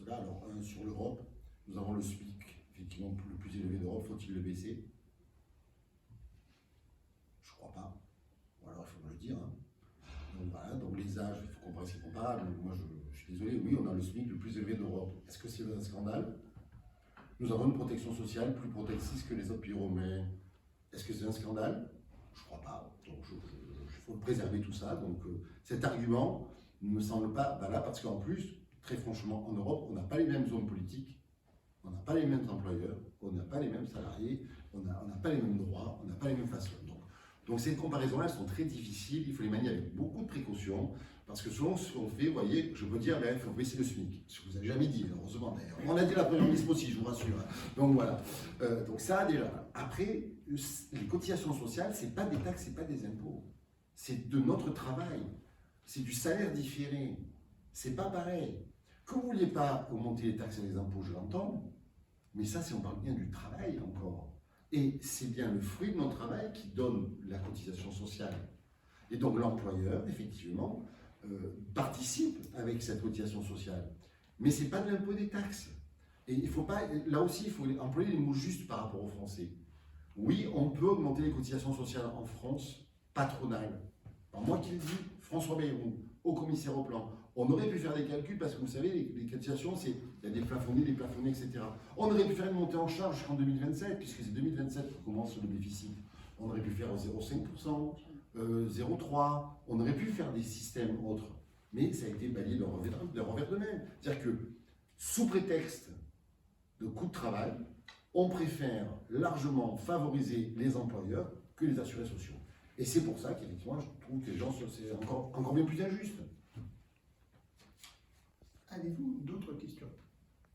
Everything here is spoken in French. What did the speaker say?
là. Alors, sur l'Europe, nous avons le SMIC, effectivement, le plus élevé d'Europe. Faut-il le baisser? Je ne crois pas. Ou alors, il faut me le dire. Hein. Donc voilà, donc les âges, il faut comparer, c'est comparable. Moi, je suis désolé, oui, on a le SMIC le plus élevé d'Europe. Est-ce que c'est un scandale? Nous avons une protection sociale plus protectrice que les autres pays européens. Est-ce que c'est un scandale? Je ne crois pas. Donc, il faut préserver tout ça. Donc, cet argument ne me semble pas valable parce qu'en plus, très franchement, en Europe, on n'a pas les mêmes hommes politiques, on n'a pas les mêmes employeurs, on n'a pas les mêmes salariés, on n'a pas les mêmes droits, on n'a pas les mêmes façons. Donc ces comparaisons-là, elles sont très difficiles, il faut les manier avec beaucoup de précautions, parce que selon ce qu'on fait, vous voyez, je peux dire, il faut baisser le SMIC, ce que vous n'avez jamais dit, heureusement d'ailleurs. On a dit la première ministre aussi, je vous rassure. Donc voilà. Donc ça, déjà. Après, les cotisations sociales, ce n'est pas des taxes, ce n'est pas des impôts. C'est de notre travail. C'est du salaire différé. C'est pas pareil. Que vous ne vouliez pas augmenter les taxes et les impôts, je l'entends, mais ça, c'est on parle bien du travail encore. Et c'est bien le fruit de notre travail qui donne la cotisation sociale. Et donc l'employeur, effectivement, participe avec cette cotisation sociale. Mais ce n'est pas de l'impôt des taxes. Et il faut pas, là aussi, il faut employer les mots justes par rapport aux Français. Oui, on peut augmenter les cotisations sociales en France, patronales. Alors moi qui le dis, François Bayrou, haut commissaire au plan, on aurait pu faire des calculs parce que vous savez, les cotisations, il y a des plafonnés, etc. On aurait pu faire une montée en charge jusqu'en 2027, puisque c'est 2027 que commence le déficit. On aurait pu faire 0,5%, 0,3%, on aurait pu faire des systèmes autres. Mais ça a été balayé de revers de main. C'est-à-dire que, sous prétexte de coût de travail, on préfère largement favoriser les employeurs que les assurés sociaux. Et c'est pour ça qu'effectivement, je trouve que les gens, c'est encore bien plus injuste. Avez-vous d'autres questions?